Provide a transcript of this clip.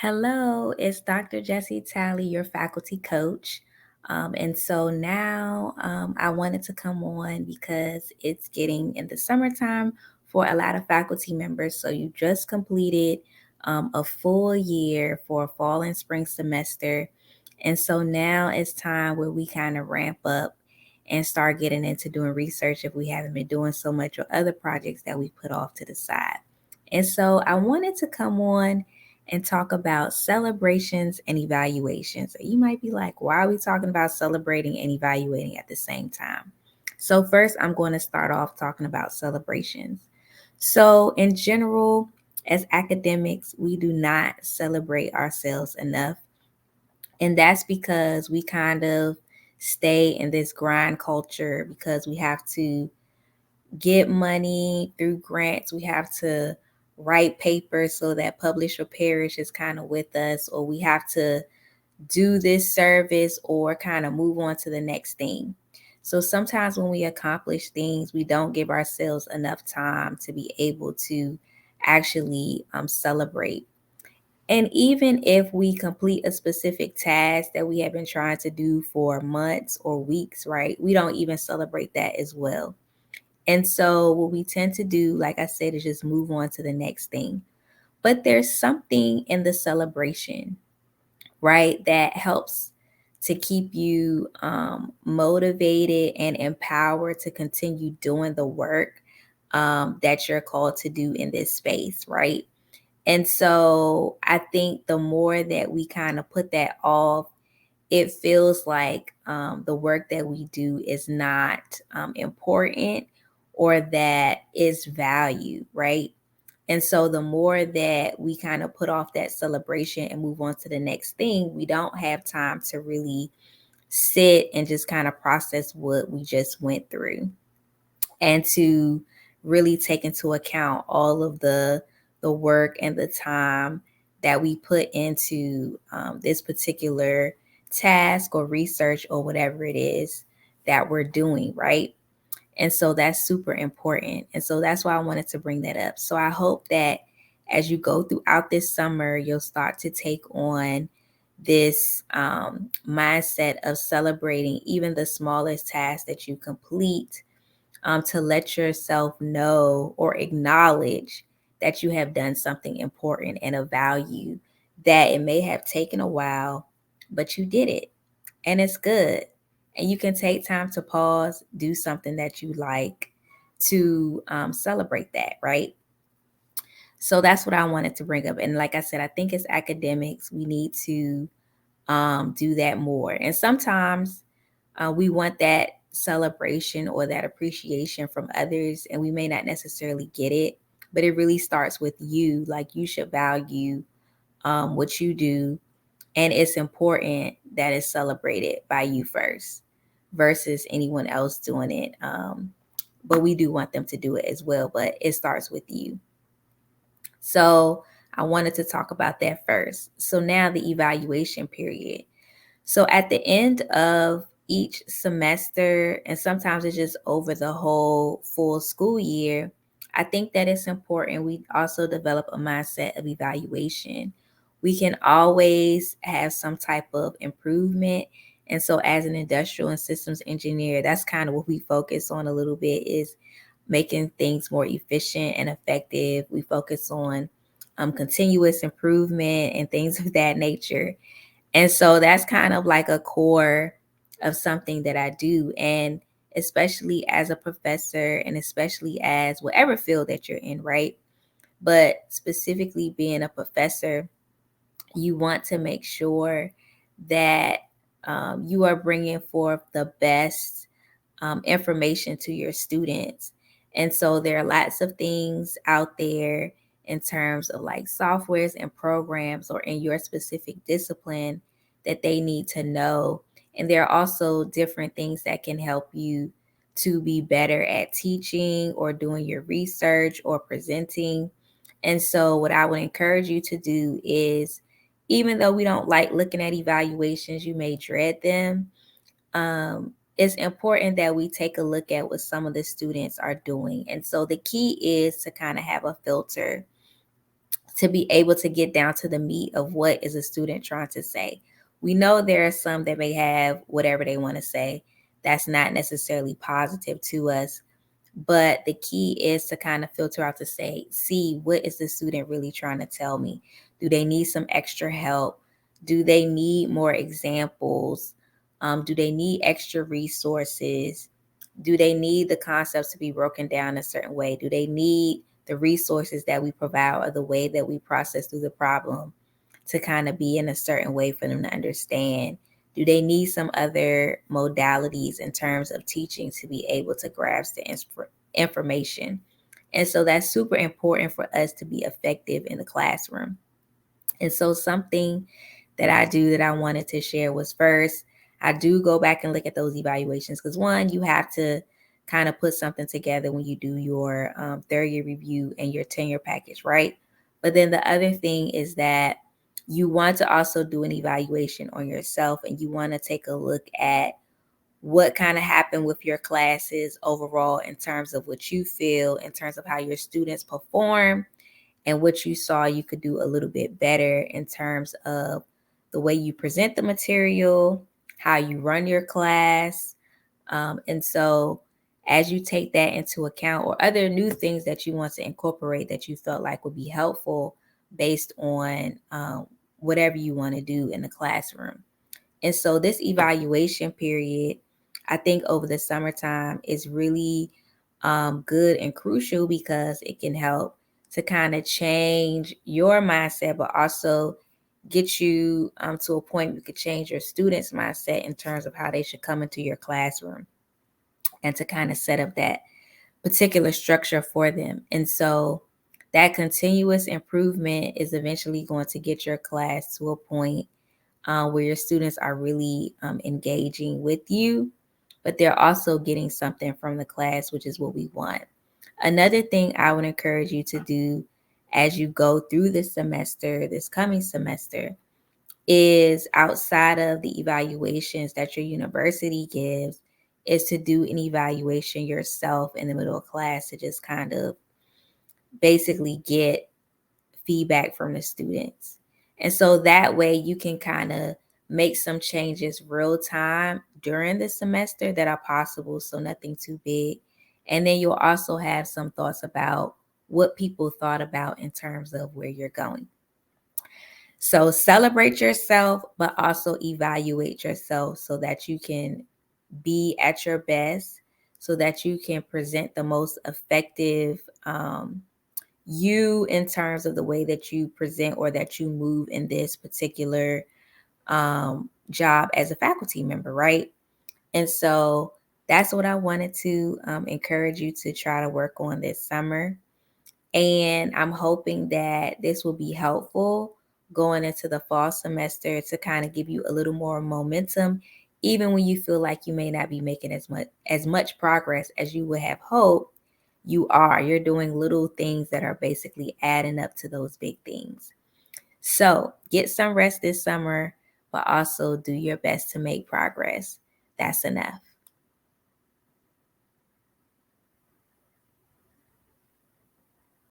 Hello, it's Dr. Jessie Talley, your faculty coach. And so now I wanted to come on because it's getting in the summertime for a lot of faculty members. So you just completed a full year for a fall and spring semester. And so now it's time where we kind of ramp up and start getting into doing research if we haven't been doing so much or other projects that we put off to the side. And so I wanted to come on and talk about celebrations and evaluations. You might be like, why are we talking about celebrating and evaluating at the same time? So, first, I'm going to start off talking about celebrations. So, in general, as academics, we do not celebrate ourselves enough. And that's because we kind of stay in this grind culture because we have to get money through grants. We have to write papers so that publish or perish is kind of with us, or we have to do this service or kind of move on to the next thing. So sometimes when we accomplish things, we don't give ourselves enough time to be able to actually celebrate. And even if we complete a specific task that we have been trying to do for months or weeks, right, we don't even celebrate that as well. And so, what we tend to do, like I said, is just move on to the next thing. But there's something in the celebration, right, that helps to keep you motivated and empowered to continue doing the work that you're called to do in this space, right? And so, I think the more that we kind of put that off, it feels like the work that we do is not important or that is value, right? And so the more that we kind of put off that celebration and move on to the next thing, we don't have time to really sit and just kind of process what we just went through and to really take into account all of the work and the time that we put into this particular task or research or whatever it is that we're doing, right? And so that's super important. And so that's why I wanted to bring that up. So I hope that as you go throughout this summer, you'll start to take on this mindset of celebrating even the smallest tasks that you complete, to let yourself know or acknowledge that you have done something important and of value, that it may have taken a while, but you did it and it's good. And you can take time to pause, do something that you like to celebrate that, right? So that's what I wanted to bring up. And like I said, I think as academics, we need to do that more. And sometimes we want that celebration or that appreciation from others, and we may not necessarily get it, but it really starts with you. Like you should value what you do, and it's important that it's celebrated by you first versus anyone else doing it. But we do want them to do it as well, but it starts with you. So I wanted to talk about that first. So now the evaluation period. So at the end of each semester, and sometimes it's just over the whole full school year, I think that it's important we also develop a mindset of evaluation. We can always have some type of improvement. And so as an industrial and systems engineer, that's kind of what we focus on a little bit, is making things more efficient and effective. We focus on continuous improvement and things of that nature. And so that's kind of like a core of something that I do. And especially as a professor, and especially as whatever field that you're in, right? But specifically being a professor, you want to make sure that you are bringing forth the best information to your students. And so there are lots of things out there in terms of like softwares and programs or in your specific discipline that they need to know. And there are also different things that can help you to be better at teaching or doing your research or presenting. And so, what I would encourage you to do is, even though we don't like looking at evaluations, you may dread them. It's important that we take a look at what some of the students are doing. And so the key is to kind of have a filter to be able to get down to the meat of what is a student trying to say. We know there are some that may have whatever they want to say. That's not necessarily positive to us. But the key is to kind of filter out to see what is the student really trying to tell me? Do they need some extra help? Do they need more examples? Do they need extra resources? Do they need the concepts to be broken down a certain way? Do they need the resources that we provide or the way that we process through the problem to kind of be in a certain way for them to understand? Do they need some other modalities in terms of teaching to be able to grasp the information? And so that's super important for us to be effective in the classroom. And so something that I do that I wanted to share was, first, I do go back and look at those evaluations because, one, you have to kind of put something together when you do your third year review and your tenure package, right? But then the other thing is that you want to also do an evaluation on yourself, and you want to take a look at what kind of happened with your classes overall in terms of what you feel, in terms of how your students perform, and what you saw you could do a little bit better in terms of the way you present the material, how you run your class. And so as you take that into account, or other new things that you want to incorporate that you felt like would be helpful based on whatever you want to do in the classroom. And so this evaluation period, I think over the summertime is really good and crucial because it can help to kind of change your mindset, but also get you to a point where you could change your students' mindset in terms of how they should come into your classroom, and to kind of set up that particular structure for them. And so that continuous improvement is eventually going to get your class to a point where your students are really engaging with you, but they're also getting something from the class, which is what we want. Another thing I would encourage you to do as you go through this semester, this coming semester, is, outside of the evaluations that your university gives, is to do an evaluation yourself in the middle of class to just kind of basically get feedback from the students. And so that way you can kind of make some changes real time during the semester that are possible, so nothing too big. And then you'll also have some thoughts about what people thought about in terms of where you're going. So celebrate yourself, but also evaluate yourself so that you can be at your best, so that you can present the most effective you in terms of the way that you present or that you move in this particular job as a faculty member, right? And so that's what I wanted to encourage you to try to work on this summer. And I'm hoping that this will be helpful going into the fall semester to kind of give you a little more momentum, even when you feel like you may not be making as much progress as you would have hoped. You're doing little things that are basically adding up to those big things. So get some rest this summer, but also do your best to make progress. That's enough.